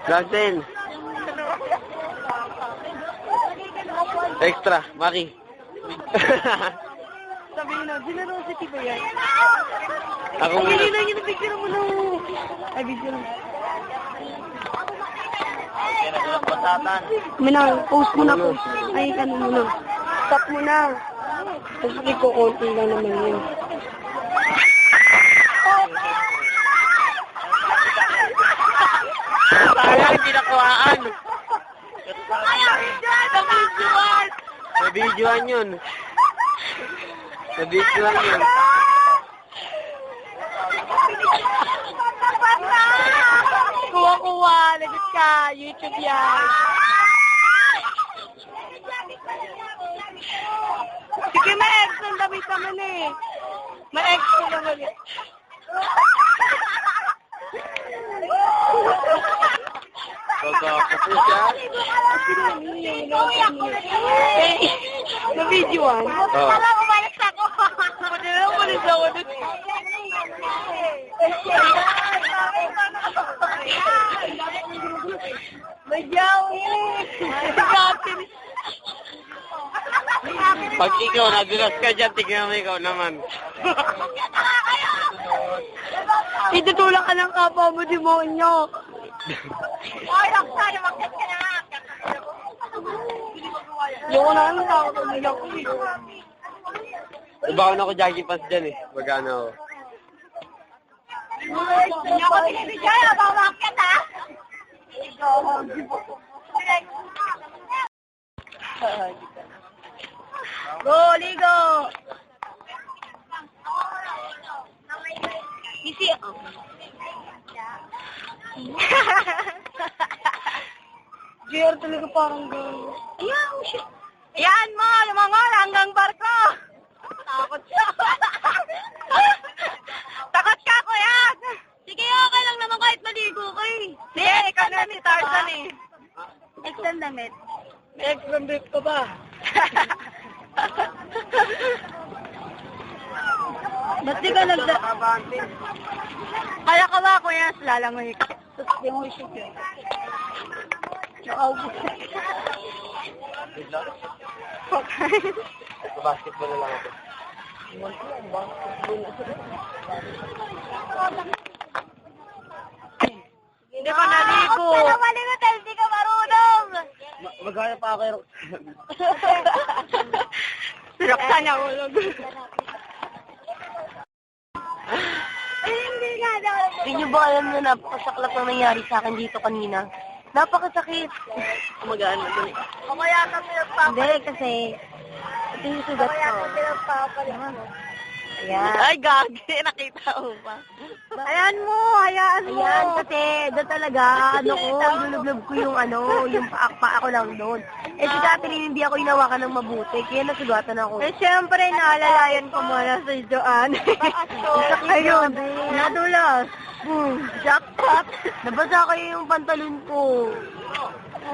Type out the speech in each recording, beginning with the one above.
Vlog 10. Extra, Maki. Sabihin na, generosity ba yan? Ako muna. Hindi na yung picture mo na. Ay, video lang. Minang, post mo na po. Ay, ano mo na. Stop mo na. Tapos iko-konti lang naman yun. Sayang, hindi nakuhaan. Nabidyoan yun. Nabidyoan yun. Kuha-kuha, lagot ka. YouTube yan. Sige, ma-ex ng damit naman eh. Ma-ex ko naman eh. Pagkakapo siya. Na-videoan? Oo. umalis ako. Pwede na umalis ako. Madyaw eh. Pag ikaw nadulas ka dyan, tignan mo ikaw naman. Itutulak ka ng kapwa mo, demonyo. Ay, Roxanne, magkat ka na. Yung na lang ako, tumiyak ko eh. Ibaon ako jogging pants dyan eh. Magano ako. Hindi ako tinibigyan, mamakit ha? Go, ligo! Isi, JR talaga parang gano'n. Ayan, shit. Ayan mo, lumangon hanggang barko. Takot siya. Takot ka, kuya. Sige, okay lang naman kahit maligo ko eh. Sige, ikaw na si Tarzan eh. Extend damit. May extend damit ka ba? Ba't di ka Kaya ka ba, kuya? Lalangoy ka. Tapos di mo isip yun. Nakaubos. Okay. Basketball na lang ako. Hindi ka naligo. Huwag ka na maligo dahil hindi ka marunong. Magaya pa ako. Sinaktan niya ulog. Hindi niyo ba alam na napakasaklap na nangyari sa akin dito kanina? Napakasakit. Magaan na dun eh. O kaya ka pinagpapalit. Hindi, kasi ito yung sugat ko. O kaya ka pinagpapalit mo. Ayan. Ay, gagi. Nakita mo pa. Hayaan mo. Ayan, kasi doon talaga, ilulublob ko yung yung paak ko lang doon. Eh, si Catherine, hindi ako inawakan ng mabuti, kaya nasugatan ako. Eh, syempre, naalalayan ko muna sa Joanne. Ayun, nadulas. Boom, jackpot. Nabasa kayo yung pantalon ko.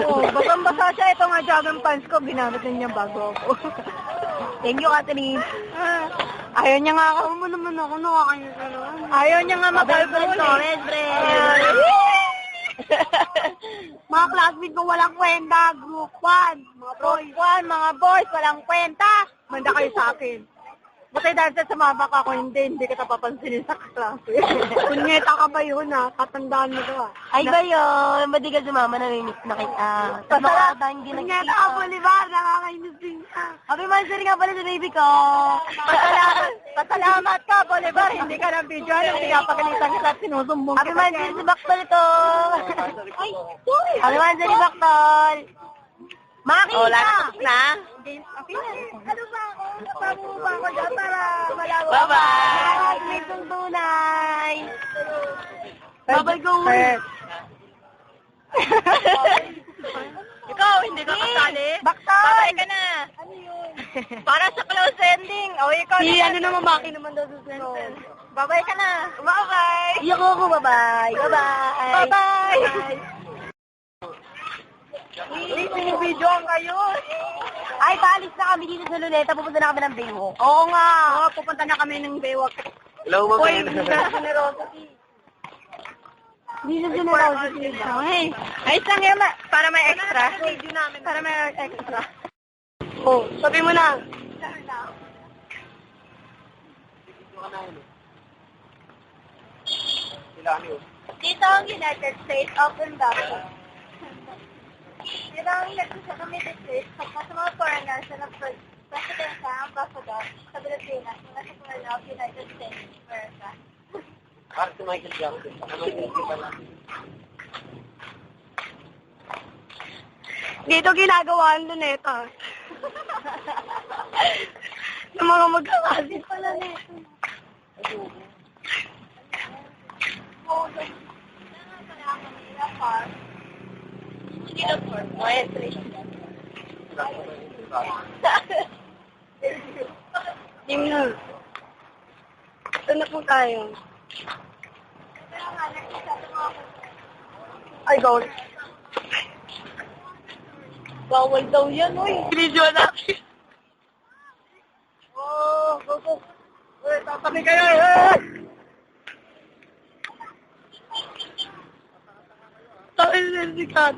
Oo, basang-basa siya. Ito nga jogging pants ko, ginamit na niya bago ako. Thank you, Catherine. Ayaw niya nga ako. Mo naman ako, nakakanya ka naman. Ayaw niya nga mapalpal ko, friend. Mga classmates ko walang kwenta, group 1. Mga boys, walang kwenta. Manda kayo sa akin. Buti dahil sa sumabak ako, hindi kita papansinin sa klase. Kunyeta ka ba yun ha? Katandaan mo to ha? Ay ba yun? Ba't di ka sumama na namiss na kita? Hindi kunyeta ka, Bolivar, nakakainis din ka. Happy Mansari nga pala sa baby ko. Pasalamat ka, Bolivar. Hindi ka ng video, hindi ka pagalitan kita at sinusumbong. Happy Mansari si Baktol ito. Ay, sorry. Happy Mansari Baktol. Makita! Oh, tapos na? Okay na. Ano ba ako? Pabuba ko dyan para malawa. Bye-bye! May tunay! Bye-bye, go! Ikaw, hindi ka kasali? Baktol! Babay ka na! Ano yun? Para sa close ending. O, ikaw Si na. ano naman, Maki naman daw sa center. Babay ka na. Bye-bye! Iyak ako, bye-bye! Bye-bye! Bye-bye! Uy, sinibidyoan kayo. Ay, paalis na kami dito sa Luneta. Pupunta na kami ng Baywalk. Oo nga. Oo, pupunta na kami ng Baywalk. Hello, Uy, ma'am. hindi ka generosity. Hindi na generosity. Okay. Ay, isang yan para may extra. Para may extra. Oh, sabi mo na. Dito ang United States, open baptism. Dito ang nagsusa kami this place, kapag sa mga foreigners na nag-president sa ambassador sa Pilipinas, na nasa Canada of United States, America. Si Michael Jackson. Dito ginagawa ang luneta. Ng mga magkakasin pala nito. Tingnan. Ito na po tayo. Ay, gawin. Bawal daw yan, uy. Video natin. Oh, go. Uy, tatabi kayo, eh! Tayo na si Kat.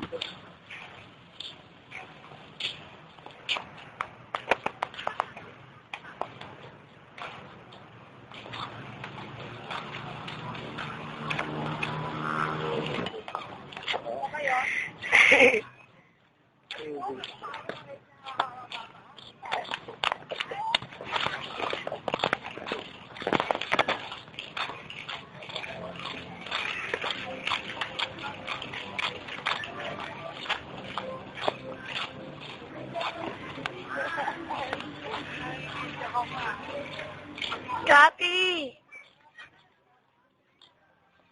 Kati!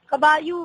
Kabayo!